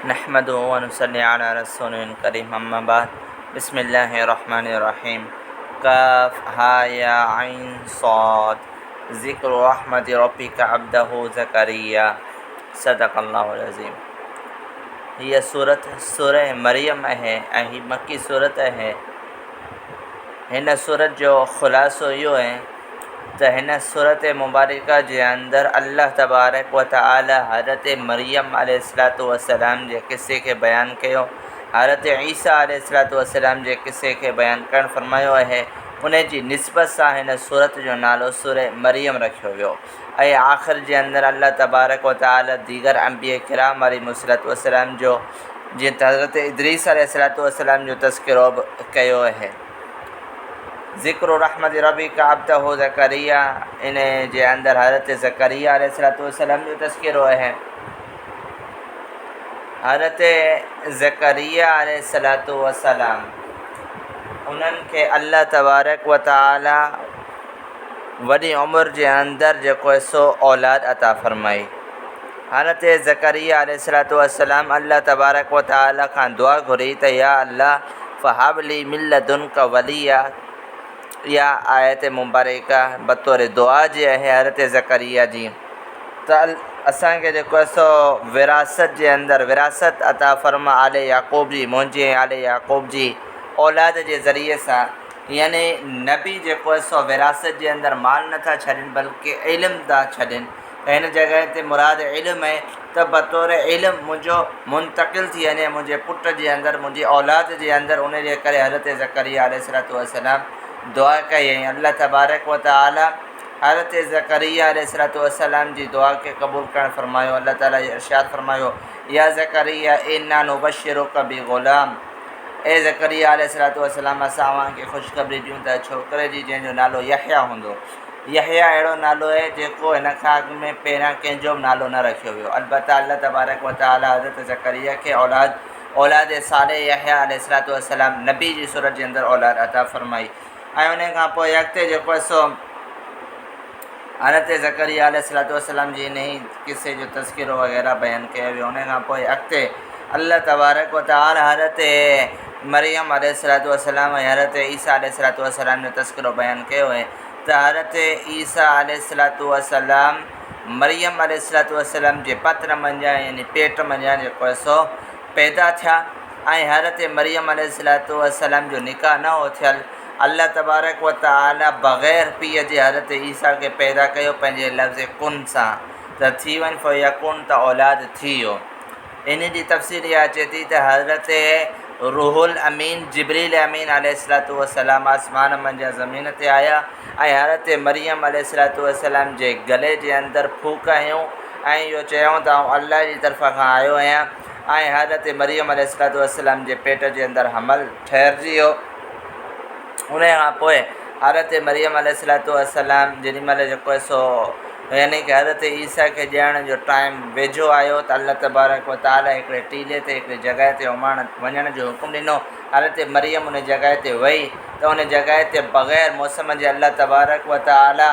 नहमदुहु व नुसल्ली अला रसूलिल करीम अम्मा बाद बिस्मिल्लाहिर्रहमानिर्रहीम काफ हा या ऐन साद ज़िक्र रहमति रब्बिका अब्दहु ज़करिया सदक़ल्लाहुल अज़ीम। हीअ सूरत सूरह मरियम है ऐं ही मक्की सूरत है। हिन सूरत जो ख़ुलासो इहो है त हिन सूरत मुबारका जे अंदरि अल्लाह तबारक व तआला हज़रत मरियम अलैहिस्सलातु वस्सलाम जे क़िस्से खे बयानु कयो, हज़रत ईसा अलैहिस्सलातु वस्सलाम जे क़िस्से खे बयानु करणु फरमायो आहे। उन जी निस्बत सां हिन सूरत जो नालो सूरह मरियम रखियो वियो। ऐं आख़िर जे अंदरि अल्लाह तबारक व तआला दीगर अंबिया किराम अलैहिमुस्सलातु वस्सलाम जो जीअं त हज़रत इदरीस अलैहिस्सलातु वस्सलाम जो तज़किरो बि कयो आहे। ज़िक्र रहमत रब्बिका अब्दहु ज़करिया, इन जे अंदरि हज़रत ज़करिया अलैहिस्सलातु वस्सलाम जो तज़किरो आहे। हज़रत ज़करिया अलैहिस्सलातु वस्सलाम उन्हनि खे अल्लाह तबारक व तआला वॾी उमिरि जे अंदरि जेको सो औलाद अता फ़रमाई। हज़रत ज़करिया अलैहिस्सलातु वस्सलाम अल्लाह तबारक व तआला खां दुआ घुरी त या अल्लाह फ़हबली मिन लदुनका वलिया। इहा आयत मुबारका बतौर दुआ जी आहे हज़रत ज़करिया जी त असांखे जेको सो विरासत जे अंदरि विरासत अता फ़रमा आले याक़ूब जी, मुंहिंजे आले याक़ूब जी औलाद जे ज़रिए सां, यानी नबी जेको सो विरासत जे अंदरि माल नथा छॾनि बल्कि इल्मु था छॾनि। त हिन जॻह ते मुराद इल्मु आहे त बतौर इल्मु मुंहिंजो मुंतक़िल थी वञे मुंहिंजे पुट जे अंदरि, मुंहिंजी औलाद जे अंदरि। उन जे करे हज़रत ज़करिया अलैहिस्सलातु वस्सलाम दुआ कई ऐं अल्लाह तबारक व तआला हज़रत ज़करिया अलैहिस्सलातु वस्सलाम जी दुआ खे क़बूल करणु फरमायो। अल्लाह ताला इरशाद फरमायो या ज़करिया इन्ना नुबश्शिरुका बिग़ुलाम। ए ज़करिया अलैहिस्सलातु वस्सलाम असां अव्हांखे ख़ुशख़बरी ॾियूं त छोकिरे जी जंहिंजो नालो यहया हूंदो। यहया अहिड़ो नालो आहे जेको हिन खां अॻु में पहिरियां कंहिंजो बि नालो न रखियो वियो। अलबत्ता अल्लाह तबारक व तआला हज़रत ज़करिया खे औलाद साले यहया अलैहिस्सलातु वस्सलाम नबी जी सूरत जे अंदरि औलाद अता फ़रमाई। ऐं उन खां पोइ अॻिते जेको आहे सो हज़रत ज़करिया अलैहिस्सलातु वस्सलाम जी इन ई क़िस्से जो तज़किरो वग़ैरह बयानु कयो वियो। उन खां पोइ अॻिते अल्लाह तबारक व तआला हज़रत मरियम अलैहिस्सलातु वस्सलाम ऐं हज़रत ईसा अलैहिस्सलातु वस्सलाम जो तज़किरो बयानु कयो आहे त हज़रत ईसा अलैहिस्सलातु वस्सलाम मरियम अलैहिस्सलातु वस्सलाम जे पत्र मंझां यानी पेट मंझां जेको आहे सो पैदा थिया ऐं हज़रत मरियम अलैहिस्सलातु वस्सलाम जो निकाह न हो थियल। अल्लाह तबारक व तआला बग़ैर पीउ जे हज़रत ईसा खे पैदा कयो पंहिंजे लफ़्ज़ कुन सां त थी वञ फ़यकुन त औलाद थी वियो। इन जी तफ़सीर इहा अचे थी त हज़रत रूहुल अमीन जिब्रील अमीन अलैहिस्सलातु वस्सलाम आसमान मंझां ज़मीन ते आया ऐं हज़रत मरियम अलैहिस्सलातु वस्सलाम जे गले जे अंदरि फूक हयूं ऐं इहो चयूं त आउं अल्लाह जी तरफ़ा खां आयो आहियां। ऐं हज़रत मरियम अलैहिस्सलातु वस्सलाम जे पेट जे अंदरि हमल ठहिरजी वियो। उन खां पोइ हज़रत मरियम अलैहिस्सलातु वस्सलाम जेॾी महिल जेको आहे सो यानी कि हज़रत ईसा खे ॾियण जो टाइम वेझो आयो त अल्लाह तबारक व तआला हिकिड़े टीले ते हिकिड़ी जॻह ते वञण जो हुकुम ॾिनो। हज़रत मरियम उन जॻह ते वई त उन जॻह ते बग़ैर मौसम जे अल्लाह तबारक व तआला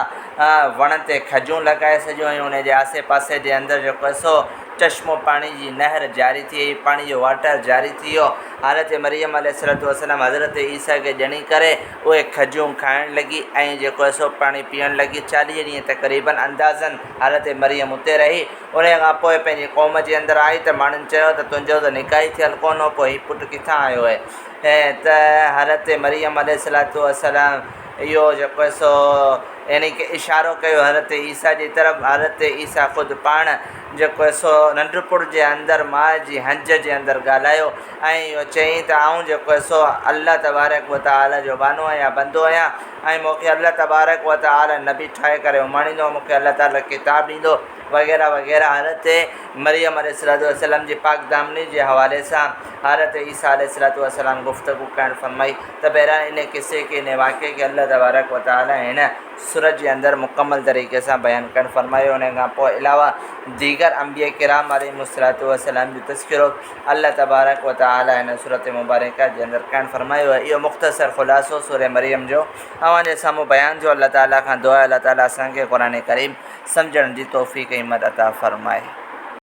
वण ते खजूं लॻाए छॾियूं ऐं उन जे आसे पासे जे अंदरि जेको आहे सो चश्मो पाणी जी नहर जारी थी वई, पाणी जो वाटर जारी थी वियो। हज़रत मरियम अलैहिस्सलातु वस्सलाम हज़रत ईसा खे ॼणी करे उहे खजूं खाइणु लॻी ऐं जेको आहे सो पाणी पीअणु लॻी। 40 ॾींहं तक़रीबन अंदाज़न हज़रत मरियम उते रही। उन खां पोइ पंहिंजी क़ौम जे अंदरि आई त माण्हुनि चयो त तुंहिंजो त निकाह ई थियल कोन हो, पोइ हीउ पुटु किथां आयो आहे। ऐं त हज़रत मरियम अलैहिस्सलातु वस्सलाम इहो जेको आहे सो यानी कि इशारो कयो हज़रत ईसा जी तरफ़। हज़रत ईसा ख़ुदि पाण जेको आहे सो नंढपुर जे अंदरि माउ जी हंज जे अंदरि ॻाल्हायो ऐं इहो चयईं त आउं जेको आहे सो अल्लाह तबारक व तआला जो बानो आहियां, बंदो आहियां ऐं मूंखे अल्लाह तबारक व तआला नबी ठाहे करे उमाणींदो, मूंखे अल्लाह ताला किताब ॾींदो वग़ैरह वग़ैरह। हज़रत मरियम अलैहिस्सलातु वस्सलाम जी पाक दामनी जे हवाले सां हज़रत ईसा अलैहिस्सलातु वस्सलाम गुफ़्तगू करणु फरमाई। त बहरहाल इन क़िस्से खे इन वाक़े खे अल्लाह तबारक व तआला हिन सूरत जे अंदरि मुकमल तरीक़े सां बयानु करणु फरमायो। उन खां पोइ अलावा दीगर अंबिया किराम अलैहिमुस्सलातु वस्सलाम जो तज़किरो अल्लाह तबारक व तआला हिन सूरत मुबारका जे अंदरि करणु फरमायो आहे। इहो मुख़्तसर ख़ुलासो सूरह मरियम जो अव्हांजे साम्हूं बयान जो। अल्लाह ताला खां दुआ अल्लाह ताला असांखे क़ुरान करीम सम्झण जी तौफ़ीक़ हिम्मत अता फ़रमाए।